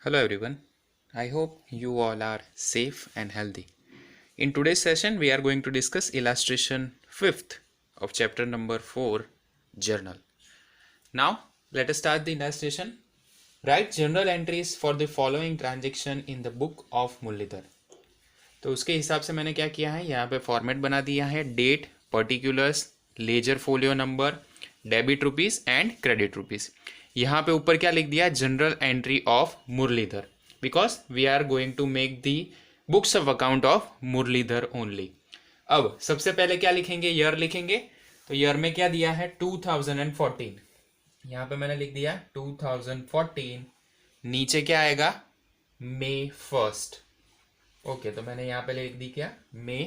Hello everyone. I hope you all are safe and healthy. In today's session, we are going to discuss illustration 5th of chapter number 4, journal. Now, let us start the illustration. Write journal entries for the following transaction in the book of Muralidhar. तो उसके हिसाब से मैंने क्या किया है, यहाँ पे फॉर्मेट बना दिया है, date, particulars, ledger folio number, debit rupees and credit rupees. यहाँ पे ऊपर क्या लिख दिया, general entry of Muralidhar, because we are going to make the books of account of Muralidhar only. अब सबसे पहले क्या लिखेंगे, ईयर लिखेंगे. तो ईयर में क्या दिया है, 2014. यहाँ पे मैंने लिख दिया 2014. नीचे क्या आएगा, May 1st. ओके, तो मैंने यहाँ पे लिख दी क्या, May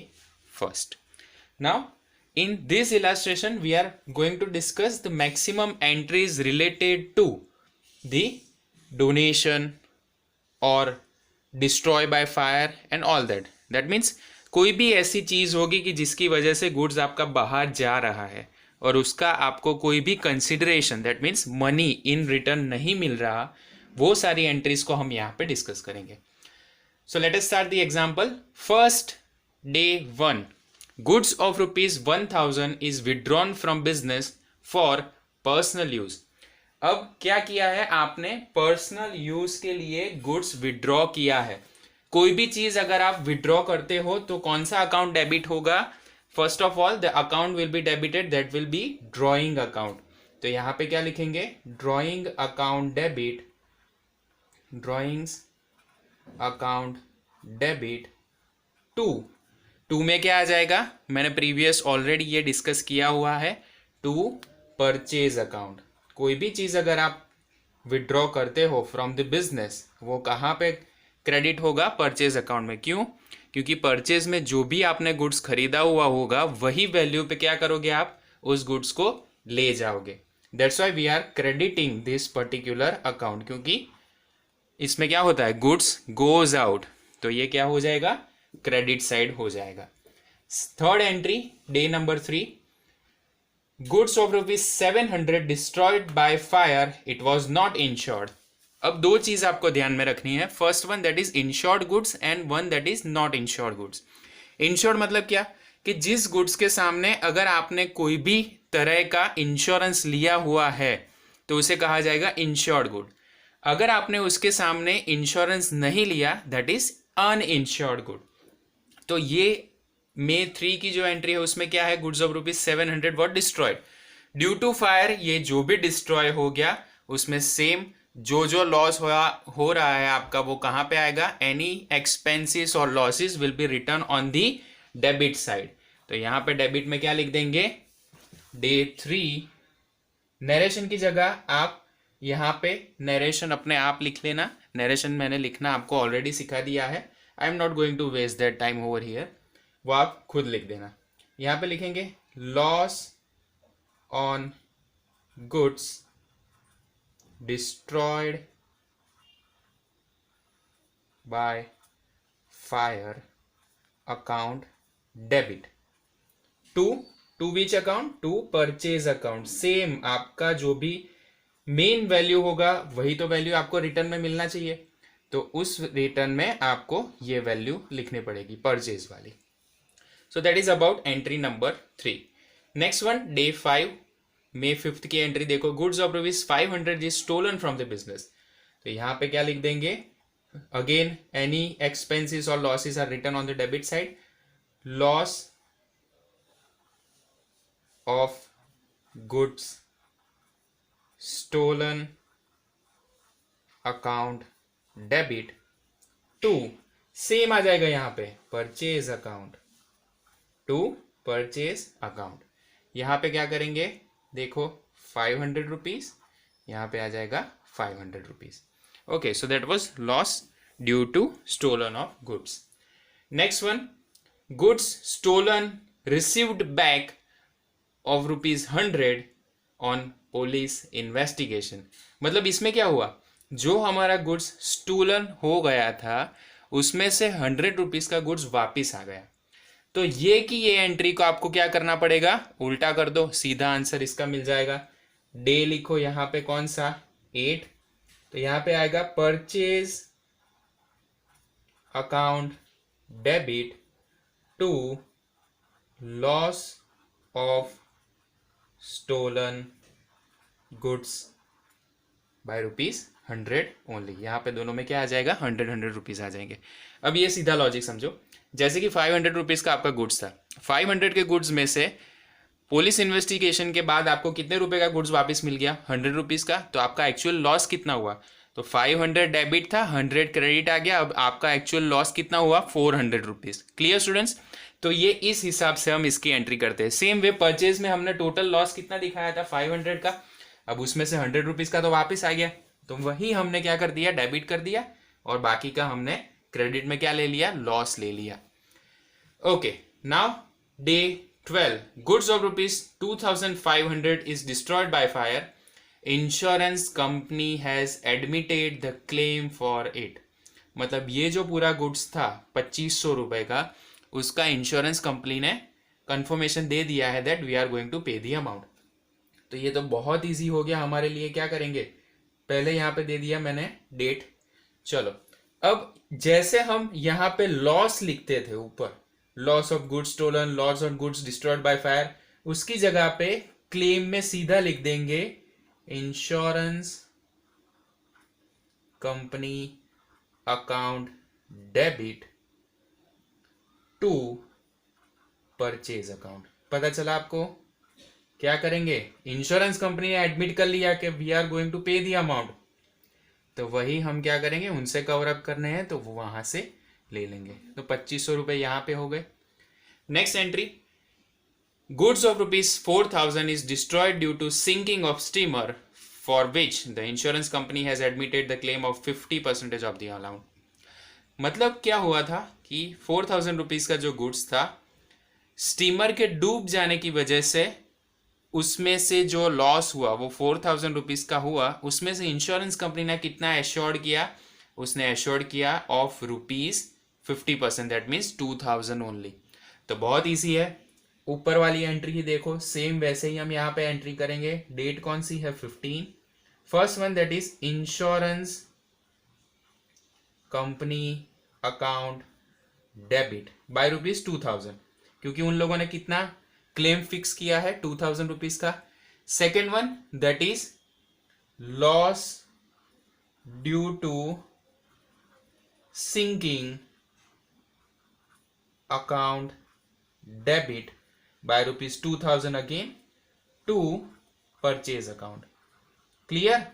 1st. Now in this illustration we are going to discuss the maximum entries related to the donation or destroy by fire and all that. That means कोई भी ऐसी चीज़ होगी कि जिसकी वजह से गुड्स आपका बाहर जा रहा है और उसका आपको कोई भी consideration, that means money in return नहीं मिल रहा, वो सारी एंट्रीज को हम यहाँ पे डिस्कस करेंगे. So let us start the example. First, day 1. Goods of rupees 1000 is withdrawn from business for personal use. अब क्या किया है आपने, पर्सनल यूज के लिए गुड्स विड्रॉ किया है. कोई भी चीज अगर आप विड्रॉ करते हो तो कौन सा अकाउंट डेबिट होगा, first of all the account will be debited, that will be drawing account. तो यहां पे क्या लिखेंगे, drawing account debit, drawings account debit to में क्या आ जाएगा, मैंने प्रीवियस ऑलरेडी ये डिस्कस किया हुआ है, टू परचेज अकाउंट. कोई भी चीज़ अगर आप विड्रॉ करते हो फ्रॉम द बिजनेस, वो कहाँ पे क्रेडिट होगा, परचेज अकाउंट में. क्यों, क्योंकि परचेज में जो भी आपने गुड्स खरीदा हुआ होगा वही वैल्यू पे क्या करोगे, आप उस गुड्स को ले जाओगे. That's why we are crediting this particular account, क्योंकि इसमें क्या होता है, गुड्स गोज आउट, तो ये क्या हो जाएगा, क्रेडिट साइड हो जाएगा. Third entry, day number 3. Goods of rupees 700 destroyed by fire, it was not insured. अब दो चीज आपको ध्यान में रखनी है. First one that is insured goods and one that is not insured goods. Insured मतलब क्या, कि जिस गुड्स के सामने अगर आपने कोई भी तरह का इंश्योरेंस लिया हुआ है तो उसे कहा जाएगा इंश्योर्ड गुड. अगर आपने उसके सामने इंश्योरेंस नहीं लिया, दैट इज अनइंश्योर्ड गुड. तो ये May 3 की जो एंट्री है उसमें क्या है, goods of rupees 700 were destroyed due to fire. ये जो भी डिस्ट्रॉय हो गया उसमें सेम जो लॉस हो रहा है आपका, वो कहाँ पे आएगा, एनी एक्सपेंसेस और losses will be written on the debit side. तो यहाँ पे डेबिट में क्या लिख देंगे, डे 3. नरेशन की जगह आप यहाँ पे नरेशन अपने आप लिख लेना. नरेशन मैंने लिखना आपको ऑलरेडी सिखा दिया है. I am not going to waste that time over here, वो आप खुद लिख देना. यहाँ पे लिखेंगे loss on goods destroyed by fire account debit to which account, to purchase account. Same आपका जो भी मेन वैल्यू होगा वही तो वैल्यू आपको रिटर्न में मिलना चाहिए, तो उस रिटर्न में आपको ये वैल्यू लिखनी पड़ेगी, परचेज वाली. So that is about entry number 3. Next one, day 5, May 5th की एंट्री देखो. Goods of rupees 500 is stolen from the business. तो यहाँ पे क्या लिख देंगे, अगेन एनी एक्सपेंसेस और losses are return on the debit side. Loss of goods stolen account debit to, same आ जाएगा यहाँ पे, purchase account, to purchase account. यहाँ पे क्या करेंगे, देखो 500 रुपीज, यहाँ पे आ जाएगा 500 rupees. Okay, so that was loss due to stolen of goods. Next one, goods stolen received back of rupees 100 on police investigation. मतलब इसमें क्या हुआ, जो हमारा गुड्स स्टोलन हो गया था उसमें से 100 रुपीज का गुड्स वापिस आ गया. तो ये कि ये एंट्री को आपको क्या करना पड़ेगा, उल्टा कर दो, सीधा आंसर इसका मिल जाएगा. डे लिखो यहाँ पे कौन सा, 8. तो यहाँ पे आएगा purchase account debit to loss of stolen goods by ₹100 only. यहाँ पे दोनों में क्या आ जाएगा, 100 रुपीज़ आ जाएंगे। अब ये सीधा लॉजिक समझो, जैसे कि 500 रुपीज़ का आपका गुड्स था, 500 के गुड्स में से पुलिस इन्वेस्टिगेशन के बाद आपको कितने रुपए का गुड्स वापस मिल गया, 100 रुपीज़ का। तो आपका एक्चुअल लॉस कितना हुआ, तो 500 डेबिट था, 100 क्रेडिट आ गया। अब आपका एक्चुअल लॉस कितना हुआ, 400 रुपीज़। Clear students? तो ये इस हिसाब से हम इसकी एंट्री करते हैं। सेम वे परचेज में हमने टोटल लॉस कितना दिखाया था, 500 का। अब उसमें से 100 रुपीज़ का तो वापस आ गया, तो वही हमने क्या कर दिया, डेबिट कर दिया, और बाकी का हमने क्रेडिट में क्या ले लिया, लॉस ले लिया। Okay, now day 12, goods of ₹2,500 is destroyed by fire. Insurance company has admitted the claim for it. मतलब ये जो पूरा गुड्स था 2500 रुपए का, उसका इंश्योरेंस कंपनी ने कंफर्मेशन दे दिया है that we are going to pay the amount. तो ये तो बहुत इजी हो गया हमारे लिए। क्या करेंगे, पहले यहाँ पे दे दिया मैंने डेट। चलो, अब जैसे हम यहाँ पे लॉस लिखते थे ऊपर, loss of goods stolen, loss of goods destroyed by fire, उसकी जगह पे क्लेम में सीधा लिख देंगे insurance company account debit to purchase account. पता चला आपको? क्या करेंगे, इंश्योरेंस कंपनी ने एडमिट कर लिया कि we are going to pay the amount, तो वही हम क्या करेंगे, उनसे कवर अप करने हैं तो वो वहां से ले लेंगे। तो 2500 रुपए यहां पे हो गए। Next entry, goods of ₹4,000 is destroyed due to sinking of steamer for which the insurance company has admitted the claim of 50% of the amount. मतलब क्या हुआ था कि 4,000 रुपीज का जो गुड्स था, स्टीमर के डूब जाने की वजह से उसमें से जो लॉस हुआ वो 4,000 रुपीज़ का हुआ। उसमें से इंश्योरेंस कंपनी ने कितना एश्योर्ड किया, उसने एश्योर्ड किया ऑफ ₹50%, दैट मीन्स 2,000 ओनली। तो बहुत ईजी है, ऊपर वाली एंट्री ही देखो, सेम वैसे ही हम यहाँ पे एंट्री करेंगे। डेट कौन सी है, 15। First one that is insurance company account debit by ₹2,000, क्योंकि उन लोगों ने कितना क्लेम फिक्स किया है, 2,000 रुपीज का। Second one that is loss due to sinking account debit by ₹2,000 again to purchase account. Clear?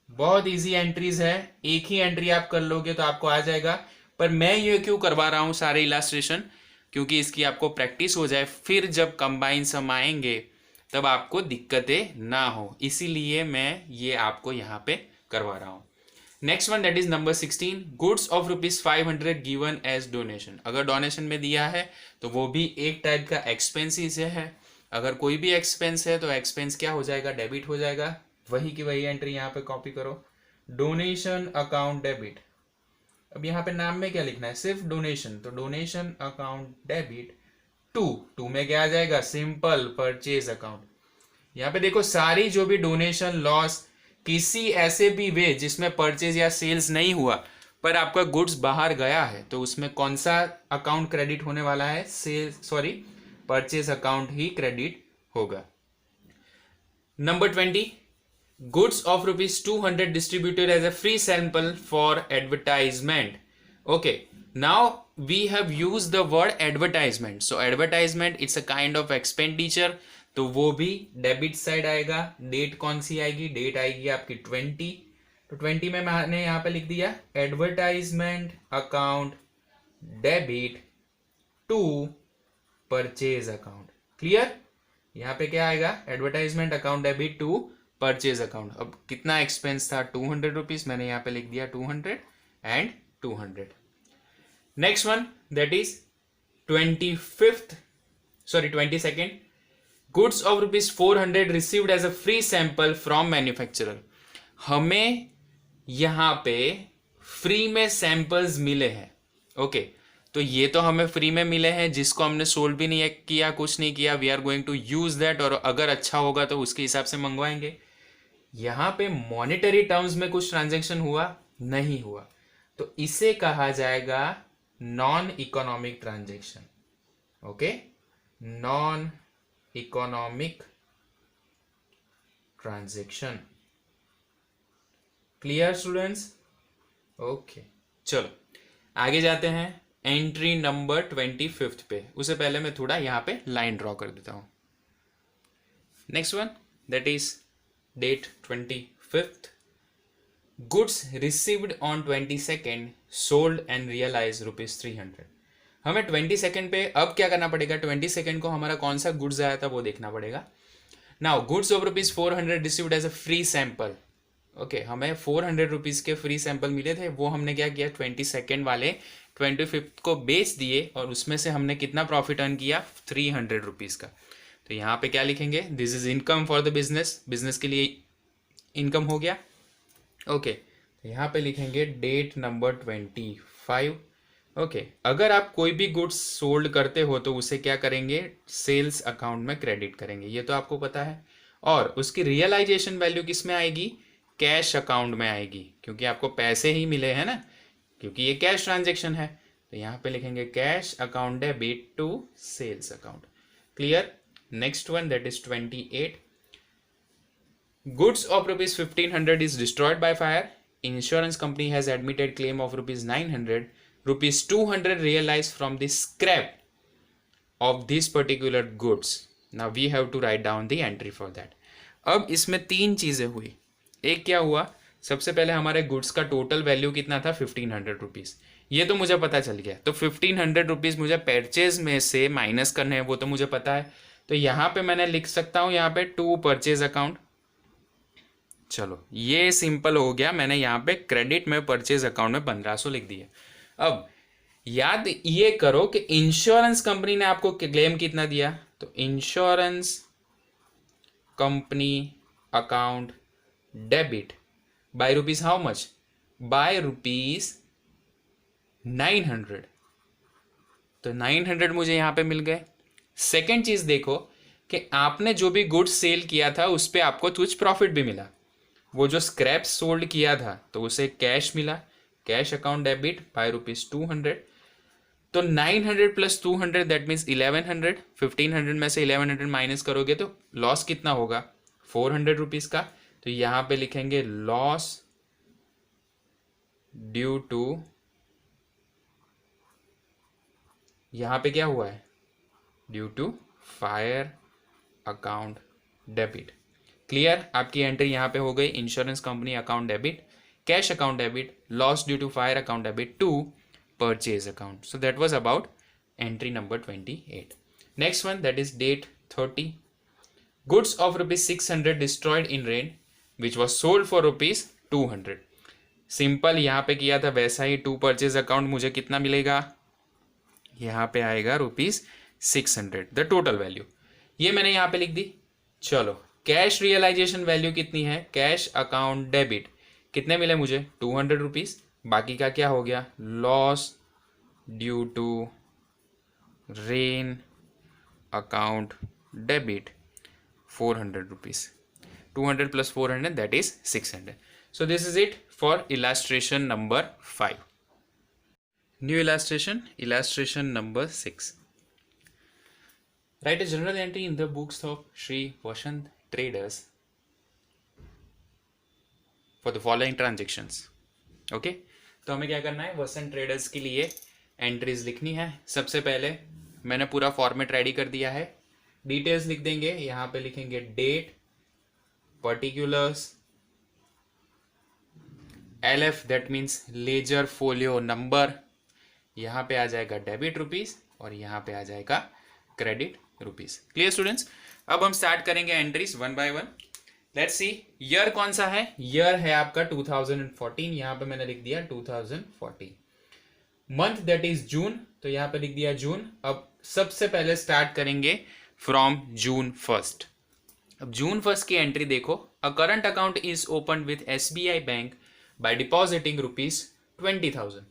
बहुत इजी एंट्रीज है, एक ही एंट्री आप कर लोगे तो आपको आ जाएगा। पर मैं ये क्यों करवा रहा हूं सारे इलास्ट्रेशन, क्योंकि इसकी आपको प्रैक्टिस हो जाए, फिर जब कंबाइन सम आएंगे तब आपको दिक्कतें ना हो, इसीलिए मैं ये आपको यहाँ पे करवा रहा हूँ। Next one that is number 16, goods of ₹500 given as donation. अगर डोनेशन में दिया है तो वो भी एक टाइप का एक्सपेंस ही से है। अगर कोई भी एक्सपेंस है तो एक्सपेंस क्या हो जाएगा, डेबिट हो जाएगा। वही की वही एंट्री यहाँ पे कॉपी करो, डोनेशन अकाउंट डेबिट। अब यहाँ पे नाम में क्या लिखना है, सिर्फ डोनेशन, तो डोनेशन अकाउंट डेबिट टू में क्या आ जाएगा, सिंपल परचेज अकाउंट। यहाँ पे देखो सारी जो भी डोनेशन लॉस, किसी ऐसे भी वे जिसमें परचेज या सेल्स नहीं हुआ पर आपका गुड्स बाहर गया है, तो उसमें कौन सा अकाउंट क्रेडिट होने वाला है, परचेज अकाउंट ही क्रेडिट होगा। Number 20, goods of ₹200 distributed as a free sample for advertisement. Okay, now we have used the word advertisement. So advertisement it's a kind of expenditure, तो वो भी डेबिट साइड आएगा। Date कौन सी आएगी, date आएगी आपकी 20। तो 20 में मैंने यहाँ पे लिख दिया advertisement account debit to purchase account. Clear? यहाँ पे क्या आएगा, advertisement account debit to purchase account. अब कितना एक्सपेंस था, 200 रुपीज, मैंने यहाँ पे लिख दिया 200 and 200। Next one that is 22nd, goods of ₹400 received as a free sample from manufacturer. हमें यहाँ पे फ्री में सैंपल्स मिले हैं। ओके, तो ये तो हमें फ्री में मिले हैं, जिसको हमने सोल्व भी नहीं किया, कुछ नहीं किया। We are going to use that, और अगर अच्छा होगा तो उसके हिसाब से मंगवाएंगे। यहां पे मॉनेटरी टर्म्स में कुछ ट्रांजैक्शन हुआ नहीं हुआ, तो इसे कहा जाएगा non economic transaction. Okay, non economic transaction. Clear students? Okay, चलो आगे जाते हैं एंट्री नंबर 25 पे। उससे पहले मैं थोड़ा यहाँ पे लाइन ड्रॉ कर देता हूँ। Next one that is date 25, goods received on 22 sold and realise ₹300। हमें 22 पे अब क्या करना पड़ेगा, 22 को हमारा कौन सा गुड्स आया था वो देखना पड़ेगा। Now goods of ₹400 received as a free sample. Okay, हमें 400 रुपीज़ के फ्री सैंपल मिले थे, वो हमने क्या किया 22 वाले 25 को बेच दिए और उसमें से हमने कितना प्रॉफिट अर्न किया 300 रुपीज़ का। तो यहाँ पे क्या लिखेंगे, this is income for the business, business के लिए इनकम हो गया। ओके, तो यहाँ पे लिखेंगे डेट नंबर 25। ओके, अगर आप कोई भी गुड्स सोल्ड करते हो तो उसे क्या करेंगे, सेल्स अकाउंट में क्रेडिट करेंगे, ये तो आपको पता है। और उसकी रियलाइजेशन वैल्यू किस में आएगी, कैश अकाउंट में आएगी, क्योंकि आपको पैसे ही मिले हैं ना, क्योंकि ये कैश ट्रांजेक्शन है। तो यहाँ पे लिखेंगे cash account debit to sales account. Clear? Next one that is 28, goods of ₹1500 is destroyed by fire, insurance company has admitted claim of ₹900, ₹200 realized from the scrap of this particular goods. Now we have to write down the entry for that. अब इसमें तीन चीज़ें हुई। एक क्या हुआ, सबसे पहले हमारे गुड्स का टोटल वैल्यू कितना था 1500 रुपीज़, ये तो मुझे पता चल गया। तो 1500 रुपीज़ मुझे परचेज में से माइनस करने हैं, वो तो मुझे पता है। तो यहाँ पे मैंने लिख सकता हूँ यहाँ पे टू परचेज अकाउंट। चलो ये सिंपल हो गया, मैंने यहाँ पे क्रेडिट में परचेज अकाउंट में 1500 लिख दिया। अब याद ये करो कि इंश्योरेंस कंपनी ने आपको क्लेम कितना दिया, तो insurance company account debit by rupees how much, by ₹900। तो 900 मुझे यहाँ पे मिल गए। सेकेंड चीज देखो कि आपने जो भी गुड्स सेल किया था उस पर आपको कुछ प्रॉफिट भी मिला। वो जो स्क्रैप सोल्ड किया था तो उसे कैश मिला, कैश अकाउंट डेबिट बाय ₹200। तो 900 प्लस 200 दैट मीन्स 1100। 1500 में से 1100 माइनस करोगे तो लॉस कितना होगा 400 रुपीज़ का। तो यहाँ पे लिखेंगे लॉस ड्यू टू, यहाँ पे क्या हुआ है, due to fire account debit. Clear? आपकी एंट्री यहाँ पे हो गई, insurance company account debit, cash account debit, loss due to fire account debit to purchase account. So that was about entry number 28. Next one that is date 30, goods of ₹600 destroyed in rain which was sold for ₹200। Simple यहाँ पे किया था वैसा ही, to purchase account मुझे कितना मिलेगा, यहाँ पे आएगा ₹600 द टोटल वैल्यू, ये मैंने यहाँ पे लिख दी। चलो कैश रियलाइजेशन वैल्यू कितनी है, कैश अकाउंट डेबिट कितने मिले मुझे 200 रुपीज़, बाकी का क्या हो गया loss due to rain account debit 400 rupees, 200 plus 400 that is 600। So this is it for illustration number 5। New illustration number 6, write a journal entry in the books of Sri Vashant Traders for the following transactions। Okay, तो हमें क्या करना है, वसंत traders के लिए entries लिखनी है। सबसे पहले मैंने पूरा फॉर्मेट रेडी कर दिया है, डिटेल्स लिख देंगे। यहाँ पे लिखेंगे date, particulars, LF that means ledger folio number, यहाँ पे आ जाएगा डेबिट रुपीज और यहाँ पे आ जाएगा क्रेडिट रुपीज। Clear students? अब हम स्टार्ट करेंगे entries one by one. Let's see, year कौन सा है, ईयर है आपका 2014, यहाँ पे मैंने लिख दिया 2014। मंथ दैट इज जून, तो यहाँ पे लिख दिया जून। अब सबसे पहले स्टार्ट करेंगे फ्रॉम जून 1। अब जून 1 की एंट्री देखो, a current account is open with SBI bank by depositing ₹20,000।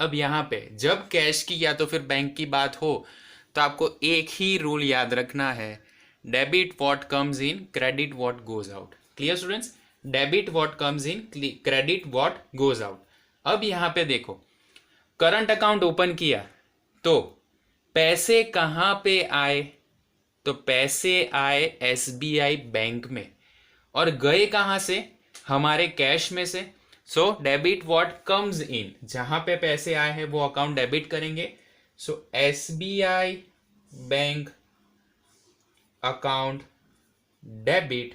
अब यहाँ पे जब कैश की या तो फिर बैंक की बात हो तो आपको एक ही रूल याद रखना है, debit what comes in, credit what goes out. Clear students? Debit what comes in, credit what goes out. अब यहाँ पे देखो, करंट अकाउंट ओपन किया तो पैसे कहाँ पे आए, तो पैसे आए एसबीआई बैंक में, और गए कहाँ से, हमारे कैश में से। So debit what comes in, जहां पे पैसे आए हैं वो अकाउंट डेबिट करेंगे। So SBI bank account debit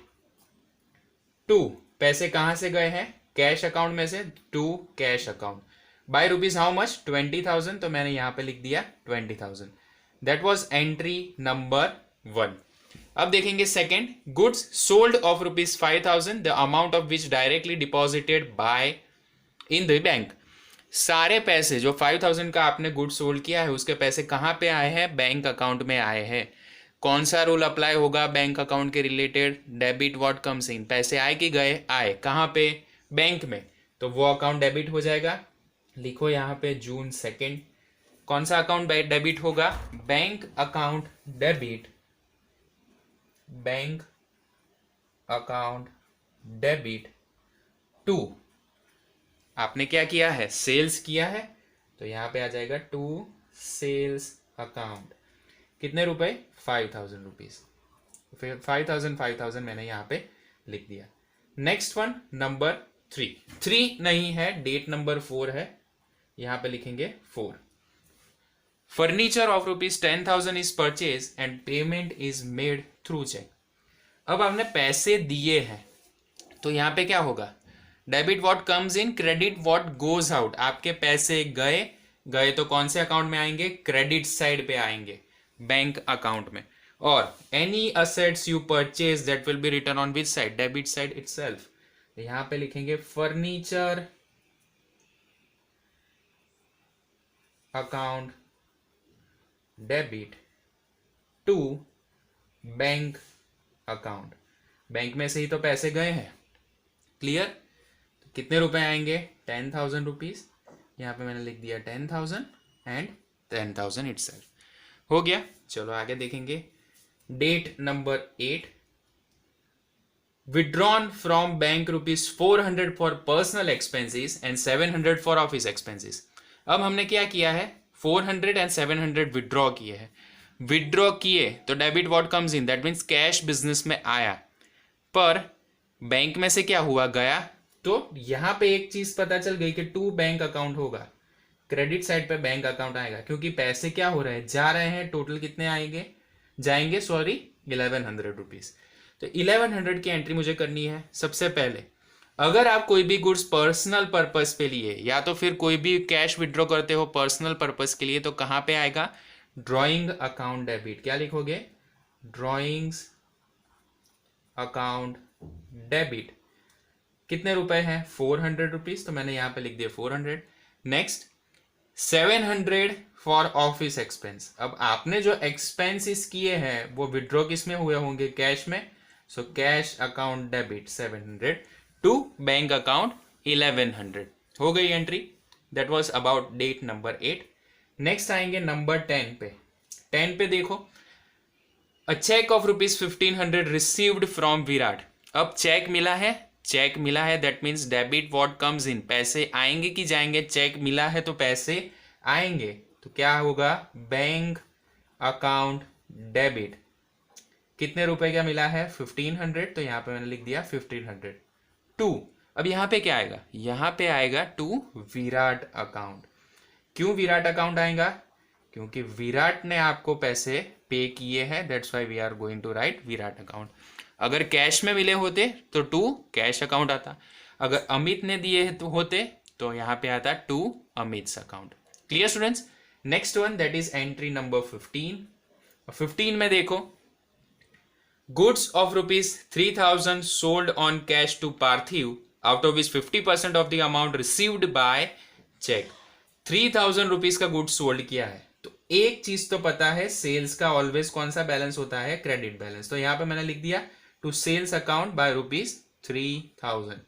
to, पैसे कहां से गए हैं, कैश अकाउंट में से, to cash account. By rupees how much, 20,000, तो मैंने यहां पे लिख दिया 20,000। That was entry number 1। अब देखेंगे second, goods sold of rupees 5,000, the amount of which directly deposited by in the bank. सारे पैसे जो 5,000 का आपने गुड्स सोल्ड किया है उसके पैसे कहाँ पे आए हैं, बैंक अकाउंट में आए हैं। कौन सा रूल अप्लाई होगा बैंक अकाउंट के related, debit what comes in, पैसे आए कि गए, आए, कहाँ पे, बैंक में, तो वो अकाउंट डेबिट हो जाएगा। लिखो यहाँ पे जून 2, कौन सा अकाउंट डेबिट होगा, bank account debit, bank account debit to, आपने क्या किया है, सेल्स किया है, तो यहां पे आ जाएगा टू सेल्स अकाउंट। कितने रुपए, 5,000 रुपीज। 5,000 मैंने यहां पे लिख दिया। नेक्स्ट वन नंबर 3 नहीं है, डेट नंबर 4 है, यहां पे लिखेंगे 4। Furniture of rupees 10,000 is purchase and payment is made through cheque. अब हमने पैसे दिए हैं तो यहां पे क्या होगा, debit what comes in, credit what goes out. आपके पैसे गए तो कौन से अकाउंट में आएंगे, क्रेडिट साइड पे आएंगे, बैंक अकाउंट में। और any assets you purchase that will be written on which side, debit side itself. यहां पे लिखेंगे furniture account debit to bank account. Bank में से ही तो पैसे गए हैं, क्लियर। तो कितने रुपए आएंगे, 10,000 रुपीज। यहां पे मैंने लिख दिया 10,000 एंड 10,000 इटसेल्फ, हो गया। चलो आगे देखेंगे, date number 8, withdrawn from bank rupees 400 for personal expenses and 700 for office expenses. अब हमने क्या किया है, 400 एंड 700 विड्रॉ किए हैं। विड्रॉ किए तो debit what comes in, that means cash business में आया, पर बैंक में से क्या हुआ, गया। तो यहां पे एक चीज पता चल गई कि टू बैंक अकाउंट होगा, क्रेडिट साइड पे बैंक अकाउंट आएगा, क्योंकि पैसे क्या हो रहे हैं, जा रहे हैं। टोटल कितने आएंगे, जाएंगे 1100 रुपीज। तो 1100 की एंट्री मुझे करनी है। सबसे पहले अगर आप कोई भी गुड्स पर्सनल पर्पस पे लिए या तो फिर कोई भी कैश विड्रॉ करते हो पर्सनल पर्पस के लिए, तो कहां पे आएगा, ड्रॉइंग अकाउंट डेबिट। क्या लिखोगे, ड्रॉइंग्स अकाउंट डेबिट। कितने रुपए हैं, 400 रुपीज, तो मैंने यहां पे लिख दिया 400। Next 700 for office expense. अब आपने जो एक्सपेंसेस किए हैं वो विड्रॉ किस में हुए होंगे, कैश में। So cash account debit 700 to bank account 1100, हो गई entry. That was about date number 8। Next आएंगे नंबर 10 पे। 10 पे देखो, a cheque of rupees 1500 received from Virat. अब चेक मिला है, चेक मिला है, that means debit what comes in, पैसे आएंगे कि जाएंगे, चेक मिला है तो पैसे आएंगे, तो क्या होगा, बैंक अकाउंट डेबिट। कितने रुपए का मिला है, 1500, तो यहां पे मैंने लिख दिया 1500 टू। अब यहां पे क्या आएगा, यहां पे आएगा टू विराट अकाउंट। क्यों विराट अकाउंट आएगा, क्योंकि विराट ने आपको पैसे पे किए हैं, that's why we are going to write Virat account. अगर कैश में मिले होते तो टू कैश अकाउंट आता, अगर अमित ने दिए होते तो यहां पे आता to Amit's account. Clear students. Next one that is entry number 15। 15 में देखो, goods of rupees 3,000 sold on cash to Parthiv, out of which 50% of the amount received by cheque. 3,000 rupees का गुड्स सोल्ड किया है, तो एक चीज तो पता है, सेल्स का ऑलवेज कौन सा बैलेंस होता है, क्रेडिट बैलेंस। तो यहां पे मैंने लिख दिया to sales account by rupees 3,000।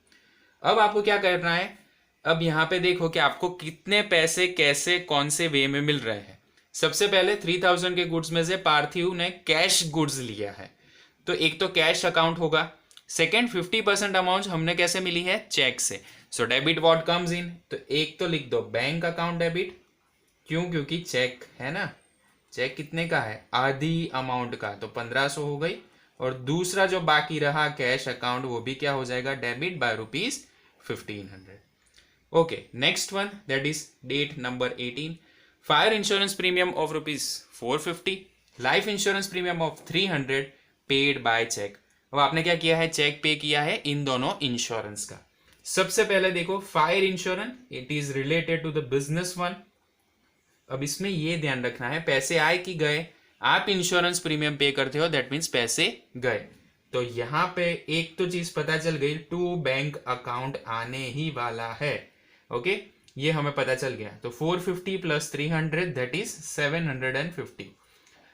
अब आपको क्या करना है, अब यहां पे देखो कि आपको कितने पैसे कैसे कौन से वे में मिल रहे हैं। सबसे पहले 3,000 के गुड्स में से पार्थिव ने कैश गुड्स लिया है, तो एक तो कैश अकाउंट होगा, सेकेंड 50% अमाउंट हमने कैसे मिली है, चेक से. सो डेबिट व्हाट कम्स इन, तो एक तो लिख दो बैंक अकाउंट डेबिट. क्यों, क्योंकि चेक है ना, चेक कितने का है, आधी अमाउंट का, तो 1500 हो गई. और दूसरा जो बाकी रहा कैश अकाउंट, वो भी क्या हो जाएगा, debit by rupees 1500. Okay, next one that is date number 18. Fire insurance premium of rupees 450, life insurance premium of 300 paid by cheque. अब आपने क्या किया है, चेक पे किया है इन दोनों इंश्योरेंस का. सबसे पहले देखो fire insurance, it is related to the business one. अब इसमें ये ध्यान रखना है, पैसे आए कि गए, आप इंश्योरेंस प्रीमियम पे करते हो, दैट मीन्स पैसे गए. तो यहां पे एक तो चीज पता चल गई, टू बैंक अकाउंट आने ही वाला है. ओके, ये हमें पता चल गया. तो 450 प्लस 300 दैट इज 750.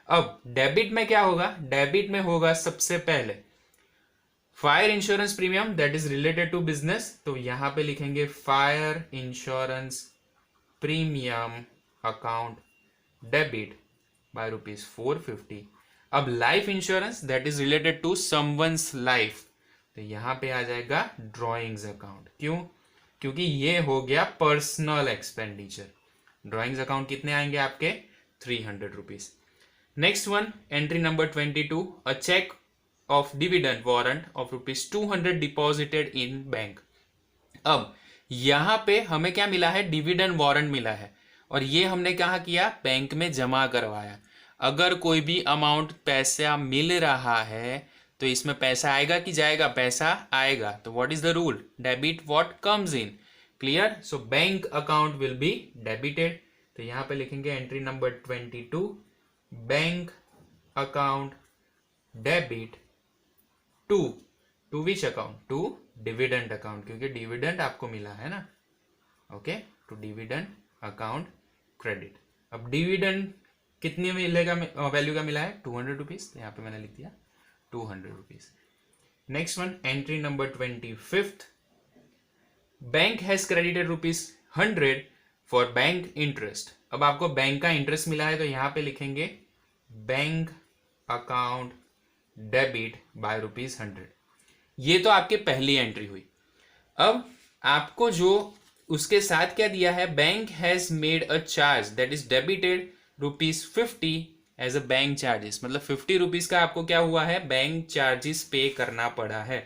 अब डेबिट में क्या होगा, डेबिट में होगा सबसे पहले fire insurance premium that is related to business. तो यहां पे लिखेंगे fire insurance premium account debit by rupees 450. अब life insurance that is related to someone's life, तो यहां पे आ जाएगा ड्रॉइंग्स अकाउंट. क्यों, क्योंकि ये हो गया पर्सनल एक्सपेंडिचर. ड्रॉइंग्स अकाउंट कितने आएंगे आपके, 300 rupees. Next one entry number 22, a cheque of dividend warrant of rupees 200 deposited in bank. अब यहां पे हमें क्या मिला है, डिविडेंड वारंट मिला है, और ये हमने कहा किया, बैंक में जमा करवाया. अगर कोई भी अमाउंट पैसा मिल रहा है तो इसमें पैसा आएगा कि जाएगा, पैसा आएगा. तो what is the rule, debit what comes in. Clear, so bank account will be debited. तो यहां पे लिखेंगे entry number 22, bank account debit to which account, to dividend account, क्योंकि डिविडेंड आपको मिला है ना. Okay, to dividend account credit. अब डिविडेंड कितने मिलेगा, वैल्यू का मिला है 200 रुपीज, यहाँ पे मैंने लिख दिया 200 rupees. Next one entry number 25, bank has credited rupees 100 for bank interest. अब आपको बैंक का इंटरेस्ट मिला है, तो यहां पे लिखेंगे bank account debit by rupees 100. ये तो आपकी पहली एंट्री हुई. अब आपको जो उसके साथ क्या दिया है, bank has made a charge that is debited rupees 50 as a bank charges. मतलब 50 रुपीज का आपको क्या हुआ है, बैंक चार्जेस पे करना पड़ा है.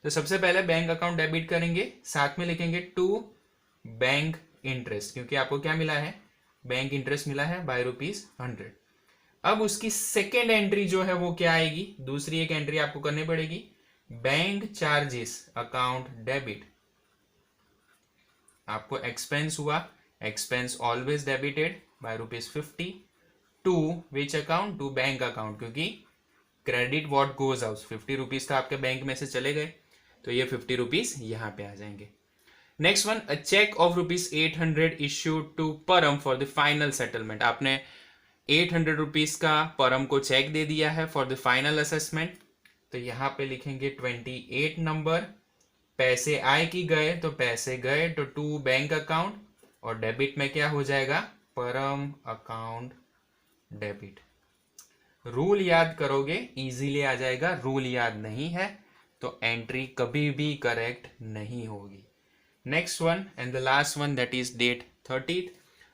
तो सबसे पहले बैंक अकाउंट डेबिट करेंगे, साथ में लिखेंगे टू बैंक इंटरेस्ट, क्योंकि आपको क्या मिला है, बैंक इंटरेस्ट मिला है बाय रुपीज 100. अब उसकी सेकेंड एंट्री जो है वो क्या आएगी, दूसरी एक एंट्री आपको करनी पड़ेगी, बैंक चार्जेस अकाउंट डेबिट. आपको एक्सपेंस हुआ, expense always debited by rupees 50 to which account, to bank account, क्योंकि credit what goes out, 50 rupees तो आपके बैंक में से चले गए, तो ये 50 रुपीज यहां पे आ जाएंगे. Next one, a cheque of rupees 800 issued to Param for the final settlement. आपने 800 रुपीज का परम को चेक दे दिया है फॉर द फाइनल असेसमेंट. तो यहां पे लिखेंगे 28 नंबर, पैसे आए कि गए, तो पैसे गए, तो टू बैंक अकाउंट, और डेबिट में क्या हो जाएगा, परम अकाउंट डेबिट. रूल याद करोगे इजीली आ जाएगा, रूल याद नहीं है तो एंट्री कभी भी करेक्ट नहीं होगी. Next one and the last one that is date 30th,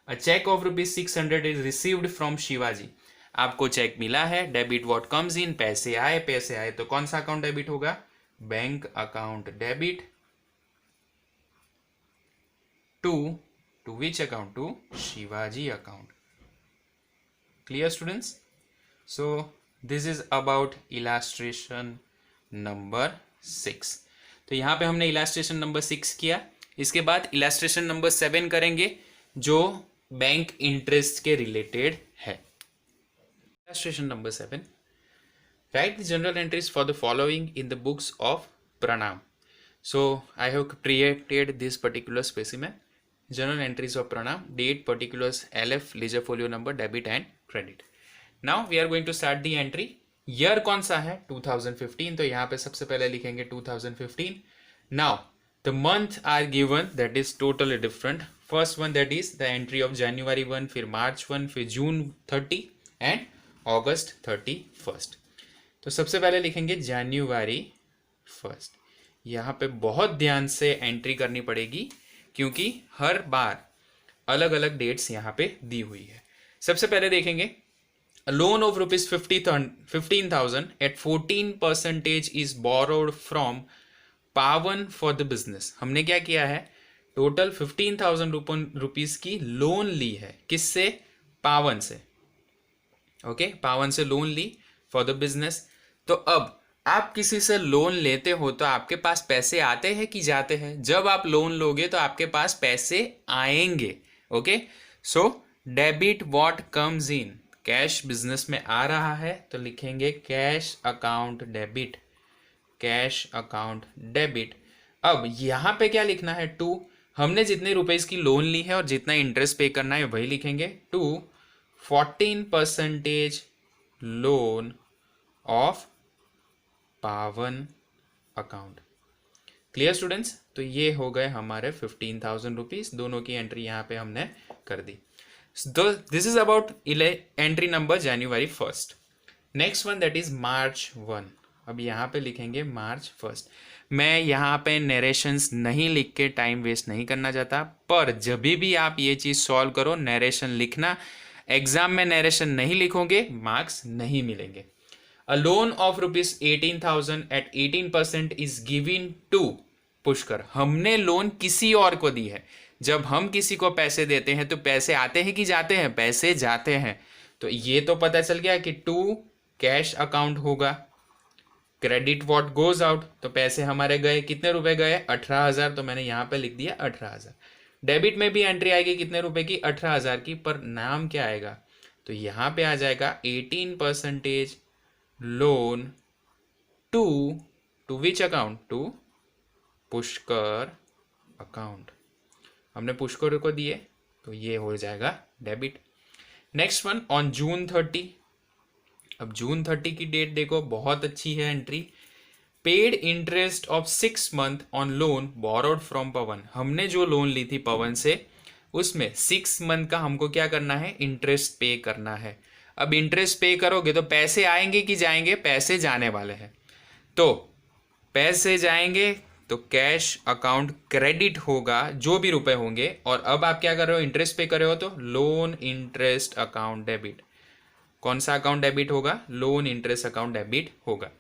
a cheque of rupees 600 is received from Shivaji. आपको चेक मिला है, डेबिट व्हाट कम्स इन, पैसे आए, तो कौन सा अकाउंट डेबिट होगा, bank account debit to which account, to Shivaji account. Clear students, so this is about illustration number 6. तो यहां पे हमने इलास्ट्रेशन नंबर 6 किया. इसके बाद इलास्ट्रेशन नंबर 7 करेंगे जो बैंक इंटरेस्ट के रिलेटेड है. Illustration number 7, write the journal entries for the following in the books of Pranam. So I have created this particular specimen, journal entries of Pranam, date, particulars, LF, ledger folio number, debit and credit. Now we are going to start the entry. year कौन सा है, 2015, तो यहाँ पे सबसे पहले लिखेंगे 2015. Now the month are given, that is totally different. First one that is the entry of January 1, फिर March 1, फिर June 30 and August 31st. तो सबसे पहले लिखेंगे January फर्स्ट। यहाँ पे बहुत ध्यान से एंट्री करनी पड़ेगी क्योंकि हर बार अलग अलग डेट्स यहाँ पे दी हुई है। सबसे पहले देखेंगे loan of rupees 15,000 at 14% is borrowed from Pawan for the business. हमने क्या किया है, टोटल 15,000 रुपीज की लोन ली है, किससे, पावन से। ओके, पावन से लोन ली फॉर द बिजनेस। तो अब आप किसी से लोन लेते हो तो आपके पास पैसे आते हैं कि जाते हैं? जब आप लोन लोगे तो आपके पास पैसे आएंगे। Okay, so debit what comes in, cash business में आ रहा है तो लिखेंगे cash account debit, cash account debit. अब यहाँ पे क्या लिखना है, टू, हमने जितने रुपए की लोन ली है और जितना इंटरेस्ट पे करना है वही लिखेंगे, टू 14% लोन ऑफ पावन अकाउंट। Clear students? तो ये हो गए हमारे 15,000 रुपीज, दोनों की एंट्री यहाँ पे हमने कर दी। This is about entry number January 1st। Next one that is March 1। अब यहाँ पे लिखेंगे March 1st। मैं यहाँ पे नरेशंस नहीं लिख के टाइम वेस्ट नहीं करना चाहता, पर जब भी आप ये चीज़ सॉल्व करो नरेशन लिखना। एग्जाम में नरेशन नहीं लिखोगे मार्क्स नहीं मिलेंगे। A loan of rupees 18,000 at 18% is given to Pushkar. हमने लोन किसी और को दी है। जब हम किसी को पैसे देते हैं तो पैसे आते हैं कि जाते हैं? पैसे जाते हैं। तो ये तो पता चल गया कि टू कैश अकाउंट होगा। क्रेडिट व्हाट गोज आउट, तो पैसे हमारे गए, कितने रुपए गए, 18,000, तो मैंने यहाँ पे लिख दिया 18,000। डेबिट में भी एंट्री आएगी कितने रुपए की, 18,000 की, पर नाम क्या आएगा, तो यहाँ पे आ जाएगा 18% loan to which account, to Pushkar account. हमने पुष्कर को दिए तो ये हो जाएगा debit. Next one on June 30। अब June 30 की डेट देखो, बहुत अच्छी है entry. Paid interest of 6 month on loan borrowed from Pawan. हमने जो लोन ली थी पवन से, उसमें 6 month का हमको क्या करना है, इंटरेस्ट पे करना है। अब इंटरेस्ट पे करोगे तो पैसे आएंगे कि जाएंगे, पैसे जाने वाले हैं। तो पैसे जाएंगे तो कैश अकाउंट क्रेडिट होगा, जो भी रुपए होंगे। और अब आप क्या कर रहे हो, इंटरेस्ट पे कर रहे हो तो लोन इंटरेस्ट अकाउंट डेबिट। कौन सा अकाउंट डेबिट होगा, लोन इंटरेस्ट अकाउंट डेबिट होगा।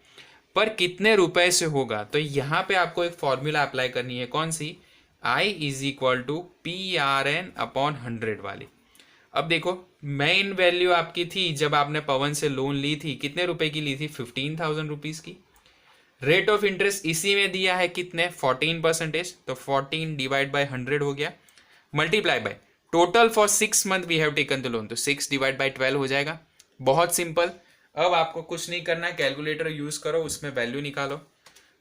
पर कितने रुपए से होगा, तो यहाँ पे आपको एक फॉर्मूला अप्लाई करनी है, कौन सी, I is equal to PRN upon 100 वाली। अब देखो मेन वैल्यू आपकी थी जब आपने पवन से लोन ली थी, कितने रुपए की ली थी, 15,000 रुपीज की। रेट ऑफ इंटरेस्ट इसी में दिया है कितने, 14%, तो 14 डिवाइड बाय 100 हो गया, multiply by total for 6 month we have taken the loan, तो 6 डिवाइड बाय 12 हो जाएगा। बहुत सिंपल। अब आपको कुछ नहीं करना, कैलकुलेटर यूज करो, उसमें वैल्यू निकालो।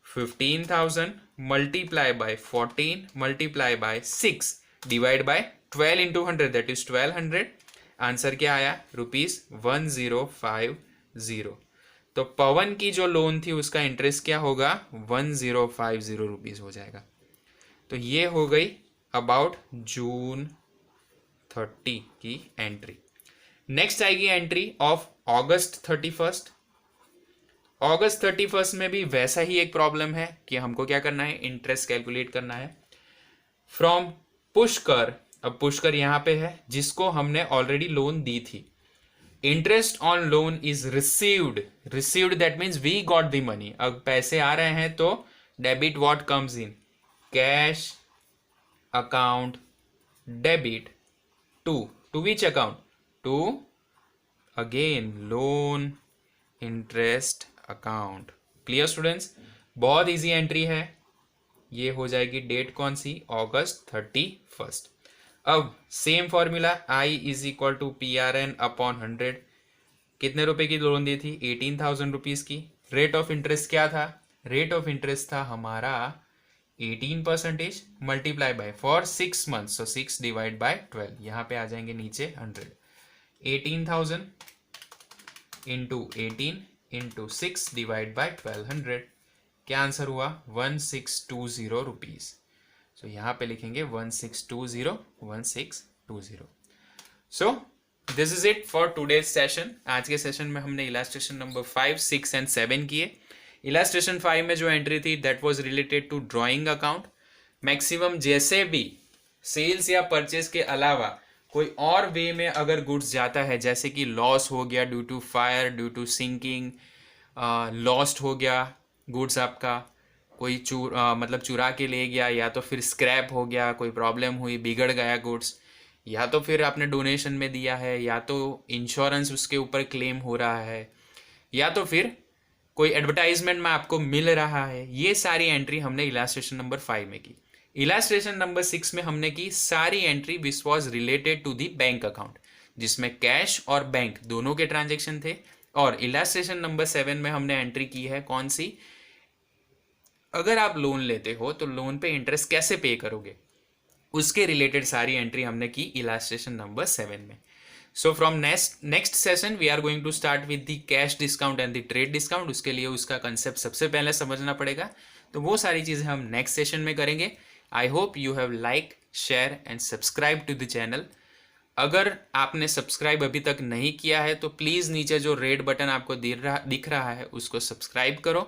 15,000 multiply by 14 multiply by 6 divide by 12 into 100, that is 1200। Answer क्या आया, ₹1050। तो पवन की जो लोन थी उसका इंटरेस्ट क्या होगा, 1050 रुपीज हो जाएगा। तो ये हो गई अबाउट June 30 की एंट्री। नेक्स्ट आएगी एंट्री ऑफ August 31। August 31 में भी वैसा ही एक प्रॉब्लम है कि हमको क्या करना है, इंटरेस्ट कैलकुलेट करना है फ्रॉम पुष्कर। अब पुष्कर यहाँ पे है जिसको हमने ऑलरेडी लोन दी थी। Interest on loan is received that means we got the money. अब पैसे आ रहे हैं तो debit what comes in, cash account debit to which account, to again loan interest account. Clear students? बहुत इजी एंट्री है। ये हो जाएगी डेट कौन सी, August 31। अब same formula, I is equal to PRN upon 100। कितने रुपए की लोन दी थी, 18,000 रुपीज की। रेट ऑफ इंटरेस्ट क्या था, रेट ऑफ इंटरेस्ट था हमारा 18% multiply by for 6 months, so 6 divide by 12, यहाँ पे आ जाएंगे नीचे 100। 18,000 इंटू 18 इंटू 6 डिवाइड बाय 1200, क्या आंसर हुआ, 1620 रुपीज। सो यहाँ पे लिखेंगे 1620। सो this is it for today's session. आज के सेशन में हमने इलास्ट्रेशन नंबर 5, 6 एंड 7 किए। इलास्ट्रेशन 5 में जो एंट्री थी that was related to drawing account. Maximum जैसे भी सेल्स या परचेज के अलावा कोई और वे में अगर गुड्स जाता है, जैसे कि लॉस हो गया due to fire, due to sinking, lost हो गया गुड्स आपका, कोई मतलब चुरा के ले गया, या तो फिर स्क्रैप हो गया, कोई प्रॉब्लम हुई, बिगड़ गया गुड्स, या तो फिर आपने डोनेशन में दिया है, या तो इंश्योरेंस उसके ऊपर क्लेम हो रहा है, या तो फिर कोई एडवर्टाइजमेंट में आपको मिल रहा है, ये सारी एंट्री हमने इलास्ट्रेशन नंबर 5 में की। इलास्ट्रेशन नंबर 6 में हमने की सारी entry which was related to the bank account, जिसमें कैश और बैंक दोनों के ट्रांजेक्शन थे। और इलास्ट्रेशन नंबर 7 में हमने एंट्री की है कौन सी, अगर आप लोन लेते हो तो लोन पे इंटरेस्ट कैसे पे करोगे, उसके रिलेटेड सारी एंट्री हमने की इलास्ट्रेशन नंबर 7 में। So from next session we are going to start with the cash discount and the trade discount. उसके लिए उसका कंसेप्ट सबसे पहले समझना पड़ेगा, तो वो सारी चीज़ें हम नेक्स्ट सेशन में करेंगे। I hope you have like, share and subscribe to the channel. अगर आपने सब्सक्राइब अभी तक नहीं किया है तो प्लीज़ नीचे जो रेड बटन आपको दिख रहा है उसको सब्सक्राइब करो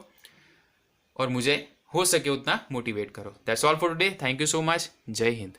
और मुझे हो सके उतना मोटिवेट करो। That's all for today. Thank you so much. जय हिंद।